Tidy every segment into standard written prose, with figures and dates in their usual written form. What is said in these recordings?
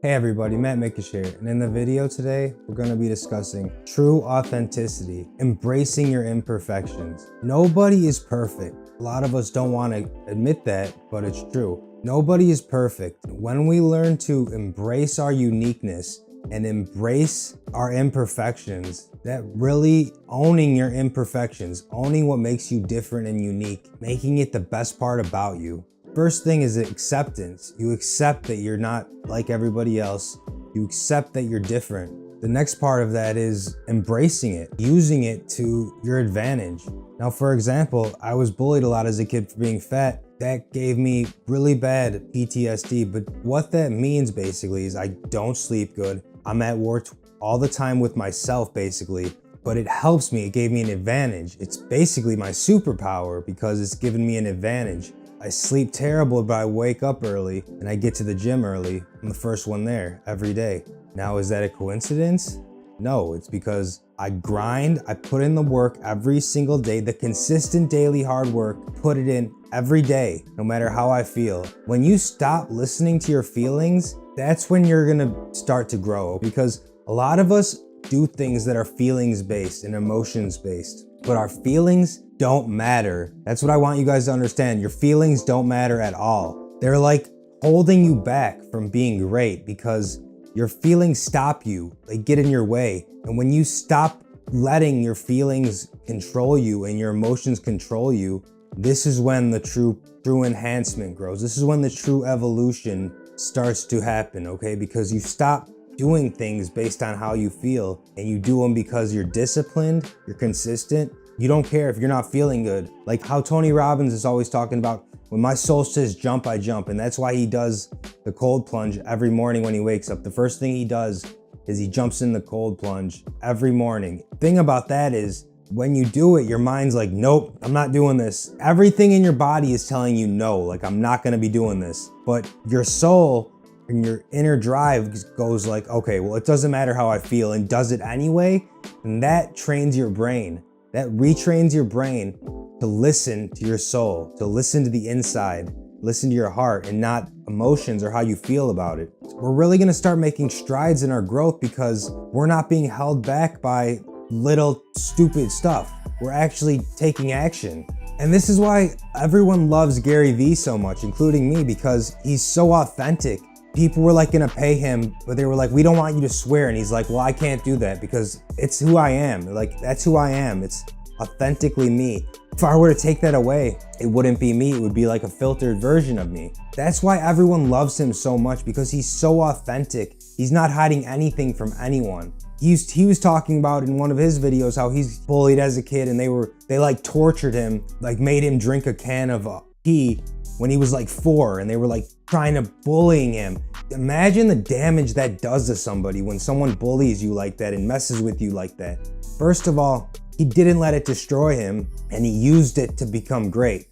Hey everybody, Mikesh here, and in the video today, we're going to be discussing true authenticity, embracing your imperfections. Nobody is perfect. A lot of us don't want to admit that, but it's true. Nobody is perfect. When we learn to embrace our uniqueness and embrace our imperfections, that really owning your imperfections, owning what makes you different and unique, making it the best part about you. First thing is acceptance. You accept that you're not like everybody else. You accept that you're different. The next part of that is embracing it, using it to your advantage. Now, for example, I was bullied a lot as a kid for being fat. That gave me really bad PTSD, but what that means basically is I don't sleep good. I'm at war all the time with myself basically, but it helps me. It gave me an advantage. It's basically my superpower because it's given me an advantage. I sleep terrible, but I wake up early and I get to the gym early. I'm the first one there every day. Now, is that a coincidence? No, it's because I grind, I put in the work every single day, the consistent daily hard work, put it in every day, no matter how I feel. When you stop listening to your feelings, that's when you're gonna start to grow, because a lot of us do things that are feelings based and emotions based, but our feelings don't matter. That's what I want you guys to understand. Your feelings don't matter at all. They're like holding you back from being great because your feelings stop you. They get in your way. And when you stop letting your feelings control you and your emotions control you, this is when the true enhancement grows. This is when the true evolution starts to happen, okay? Because you stop doing things based on how you feel and you do them because you're disciplined, you're consistent. You don't care if you're not feeling good. Like how Tony Robbins is always talking about, when my soul says jump, I jump. And that's why he does the cold plunge every morning when he wakes up. The first thing he does is he jumps in the cold plunge every morning. Thing about that is when you do it, your mind's like, nope, I'm not doing this. Everything in your body is telling you no, like I'm not gonna be doing this. But your soul and your inner drive goes like, okay, well, it doesn't matter how I feel, and does it anyway. And that trains your brain. That retrains your brain to listen to your soul, to listen to the inside, listen to your heart and not emotions or how you feel about it. We're really gonna start making strides in our growth because we're not being held back by little stupid stuff. We're actually taking action. And this is why everyone loves Gary Vee so much, including me, because he's so authentic. People were like gonna pay him, but they were like, we don't want you to swear. And he's like, well, I can't do that because it's who I am. Like, that's who I am. It's authentically me. If I were to take that away, it wouldn't be me. It would be like a filtered version of me. That's why everyone loves him so much, because he's so authentic. He's not hiding anything from anyone. He was talking about in one of his videos how he's bullied as a kid and they like tortured him, like made him drink a can of pee when he was like 4, and they were like trying to bullying him. Imagine the damage that does to somebody when someone bullies you like that and messes with you like that. First of all, he didn't let it destroy him, and he used it to become great.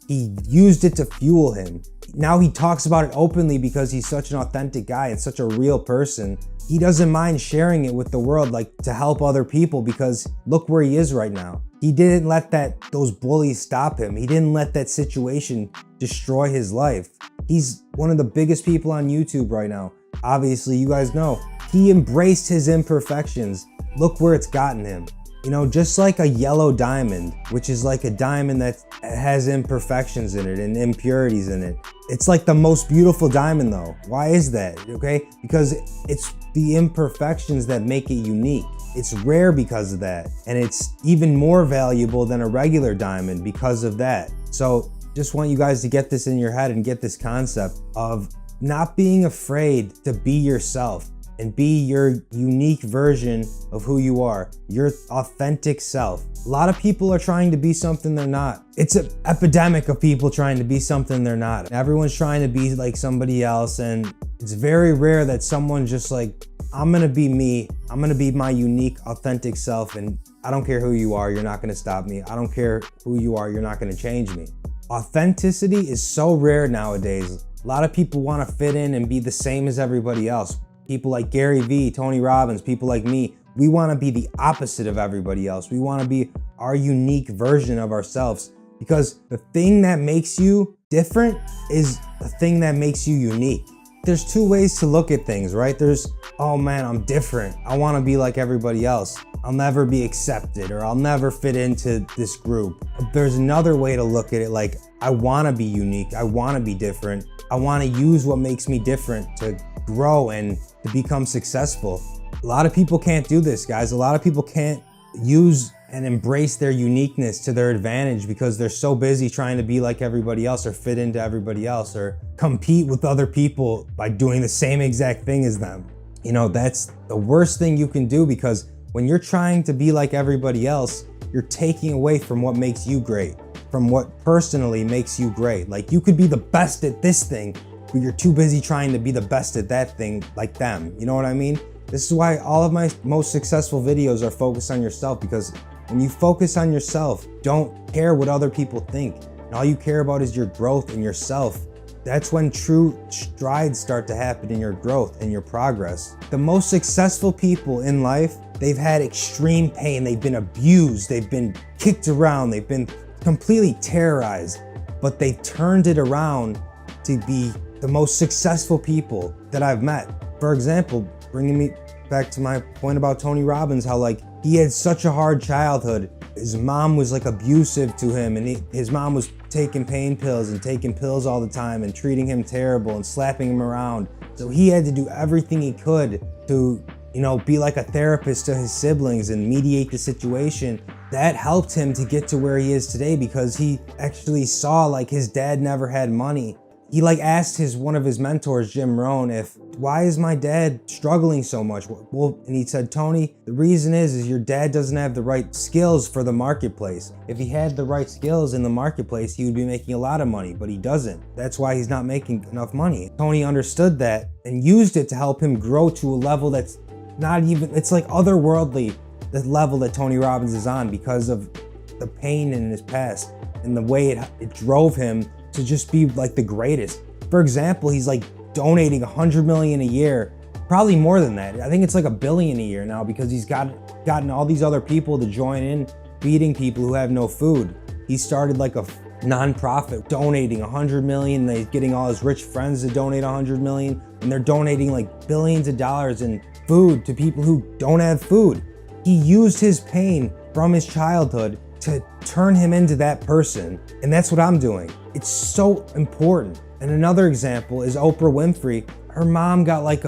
He used it to fuel him. Now he talks about it openly because he's such an authentic guy and such a real person. He doesn't mind sharing it with the world, like to help other people, because look where he is right now. He didn't let those bullies stop him. He didn't let that situation destroy his life. He's one of the biggest people on YouTube right now. Obviously, you guys know. He embraced his imperfections. Look where it's gotten him. You know, just like a yellow diamond, which is like a diamond that has imperfections in it and impurities in it. It's like the most beautiful diamond though. Why is that? Okay, because it's the imperfections that make it unique. It's rare because of that. And it's even more valuable than a regular diamond because of that. So just want you guys to get this in your head and get this concept of not being afraid to be yourself and be your unique version of who you are, your authentic self. A lot of people are trying to be something they're not. It's an epidemic of people trying to be something they're not. Everyone's trying to be like somebody else, and it's very rare that someone's just like, I'm gonna be me, I'm gonna be my unique, authentic self, and I don't care who you are, you're not gonna stop me. I don't care who you are, you're not gonna change me. Authenticity is so rare nowadays. A lot of people wanna fit in and be the same as everybody else. People like Gary Vee, Tony Robbins, people like me, we wanna be the opposite of everybody else. We wanna be our unique version of ourselves, because the thing that makes you different is the thing that makes you unique. there's two ways to look at things, right? There's, oh man, I'm different. I want to be like everybody else. I'll never be accepted, or I'll never fit into this group. There's another way to look at it, like, I want to be unique. I want to be different. I want to use what makes me different to grow and to become successful. A lot of people can't do this, guys. A lot of people can't use and embrace their uniqueness to their advantage because they're so busy trying to be like everybody else or fit into everybody else or compete with other people by doing the same exact thing as them. You know, that's the worst thing you can do, because when you're trying to be like everybody else, you're taking away from what makes you great, from what personally makes you great. Like, you could be the best at this thing, but you're too busy trying to be the best at that thing like them. You know what I mean? This is why all of my most successful videos are focused on yourself, because when you focus on yourself, don't care what other people think, and all you care about is your growth and yourself, that's when true strides start to happen in your growth and your progress. The most successful people in life, they've had extreme pain, they've been abused, they've been kicked around, they've been completely terrorized, but they turned it around to be the most successful people that I've met. For example, bringing me back to my point about Tony Robbins, how like he had such a hard childhood. His mom was like abusive to him, and his mom was taking pain pills and taking pills all the time and treating him terrible and slapping him around. So he had to do everything he could to, you know, be like a therapist to his siblings and mediate the situation. That helped him to get to where he is today, because he actually saw like his dad never had money. He like asked one of his mentors, Jim Rohn, why is my dad struggling so much? Well, and he said, Tony, the reason is your dad doesn't have the right skills for the marketplace. If he had the right skills in the marketplace, he would be making a lot of money, but he doesn't. That's why he's not making enough money. Tony understood that and used it to help him grow to a level that's not even, it's like otherworldly, the level that Tony Robbins is on, because of the pain in his past and the way it drove him to just be like the greatest. For example, he's like donating $100 million a year, probably more than that. I think it's like $1 billion a year now, because he's gotten all these other people to join in feeding people who have no food. He started like a nonprofit donating $100 million. He's getting all his rich friends to donate $100 million, and they're donating like billions of dollars in food to people who don't have food. He used his pain from his childhood to turn him into that person. And that's what I'm doing. It's so important. And another example is Oprah Winfrey. Her mom got like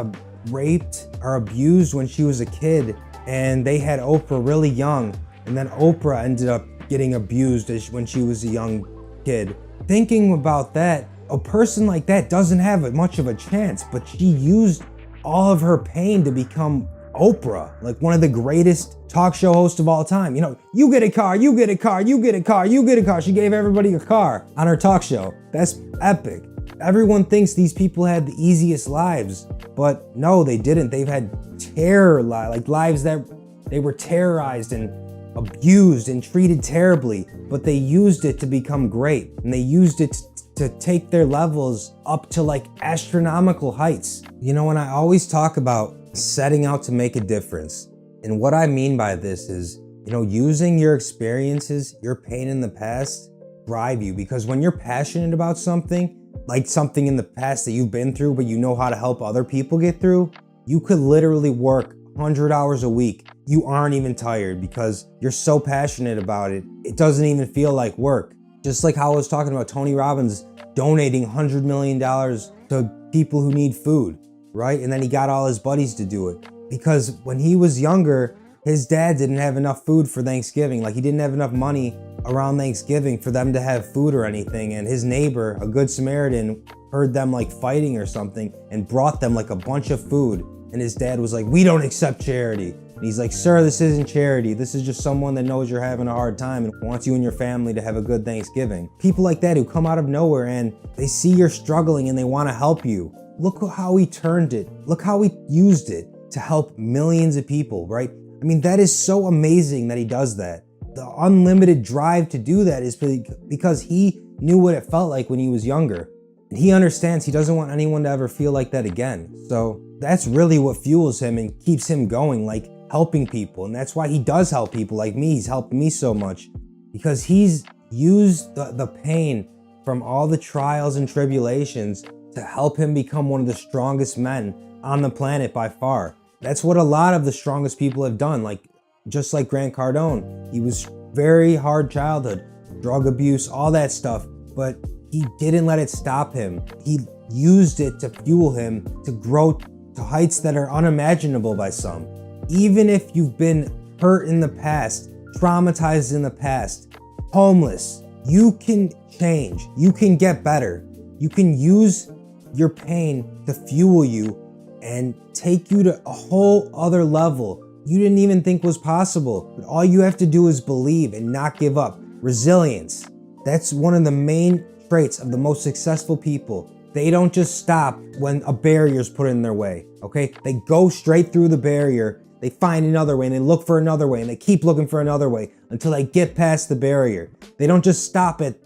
raped or abused when she was a kid, and they had Oprah really young. And then Oprah ended up getting abused when she was a young kid. Thinking about that, a person like that doesn't have much of a chance, but she used all of her pain to become Oprah, like one of the greatest talk show hosts of all time. You know, you get a car, you get a car, you get a car, you get a car. She gave everybody a car on her talk show. That's epic. Everyone thinks these people had the easiest lives, but no, they didn't. They've had like lives that they were terrorized and abused and treated terribly, but they used it to become great, and they used it to take their levels up to like astronomical heights. You know, and I always talk about setting out to make a difference. And what I mean by this is, you know, using your experiences, your pain in the past, drive you. Because when you're passionate about something, like something in the past that you've been through, but you know how to help other people get through, you could literally work 100 hours a week. You aren't even tired because you're so passionate about it. It doesn't even feel like work. Just like how I was talking about Tony Robbins donating $100 million to people who need food, right? And then he got all his buddies to do it. Because when he was younger, his dad didn't have enough food for Thanksgiving. Like, he didn't have enough money around Thanksgiving for them to have food or anything. And his neighbor, a good Samaritan, heard them like fighting or something and brought them like a bunch of food. And his dad was like, "We don't accept charity." And he's like, "Sir, this isn't charity. This is just someone that knows you're having a hard time and wants you and your family to have a good Thanksgiving." People like that who come out of nowhere and they see you're struggling and they want to help you. Look how he turned it. Look how he used it to help millions of people, right? I mean, that is so amazing that he does that. The unlimited drive to do that is because he knew what it felt like when he was younger. And he understands he doesn't want anyone to ever feel like that again. So that's really what fuels him and keeps him going, like helping people. And that's why he does help people like me. He's helped me so much because he's used the pain from all the trials and tribulations to help him become one of the strongest men on the planet by far. That's what a lot of the strongest people have done. Like, just like Grant Cardone, he was very hard childhood, drug abuse, all that stuff, but he didn't let it stop him. He used it to fuel him to grow to heights that are unimaginable by some. Even if you've been hurt in the past, traumatized in the past, homeless, you can change, you can get better. You can use your pain to fuel you and take you to a whole other level you didn't even think was possible. But all you have to do is believe and not give up. Resilience. That's one of the main traits of the most successful people. They don't just stop when a barrier is put in their way, okay? They go straight through the barrier, they find another way, and they look for another way, and they keep looking for another way until they get past the barrier. They don't just stop at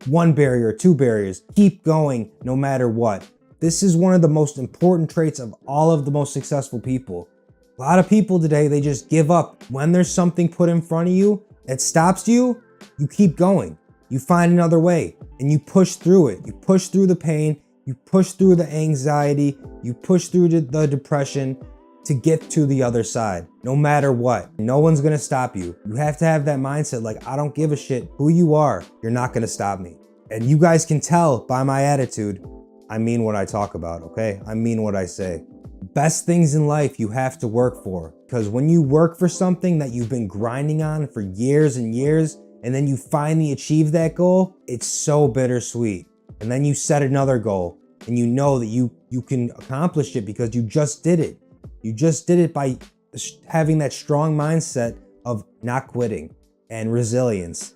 one barrier or two barriers. Keep going no matter what. This is one of the most important traits of all of the most successful people. A lot of people today, they just give up. When there's something put in front of you that stops you, you keep going. You find another way and you push through it. You push through the pain, you push through the anxiety, you push through the depression to get to the other side, no matter what. No one's gonna stop you. You have to have that mindset like, I don't give a shit who you are, you're not gonna stop me. And you guys can tell by my attitude, I mean what I talk about, okay? I mean what I say. Best things in life you have to work for, because when you work for something that you've been grinding on for years and years, and then you finally achieve that goal, it's so bittersweet. And then you set another goal and you know that you can accomplish it because you just did it. You just did it by having that strong mindset of not quitting and resilience.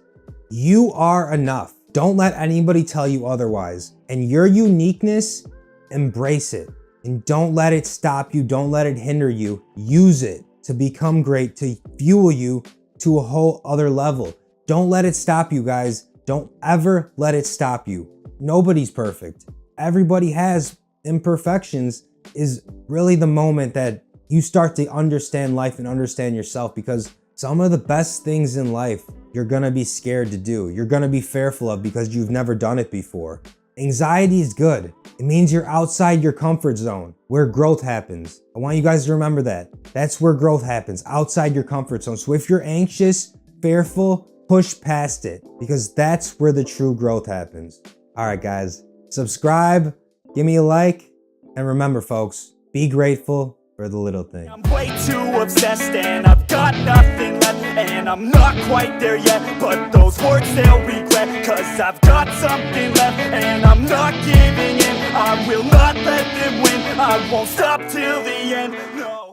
You are enough. Don't let anybody tell you otherwise. And your uniqueness, embrace it. And don't let it stop you. Don't let it hinder you. Use it to become great, to fuel you to a whole other level. Don't let it stop you, guys. Don't ever let it stop you. Nobody's perfect. Everybody has imperfections. Is really the moment that you start to understand life and understand yourself, because some of the best things in life you're gonna be scared to do. You're gonna be fearful of because you've never done it before. Anxiety is good. It means you're outside your comfort zone where growth happens. I want you guys to remember that. That's where growth happens, outside your comfort zone. So if you're anxious, fearful, push past it, because that's where the true growth happens. All right, guys, subscribe, give me a like, and remember, folks, be grateful for the little things. I'm way too obsessed and I've got nothing left, and I'm not quite there yet, but those words they'll regret, cause I've got something left and I'm not giving in. I will not let them win. I won't stop till the end. No.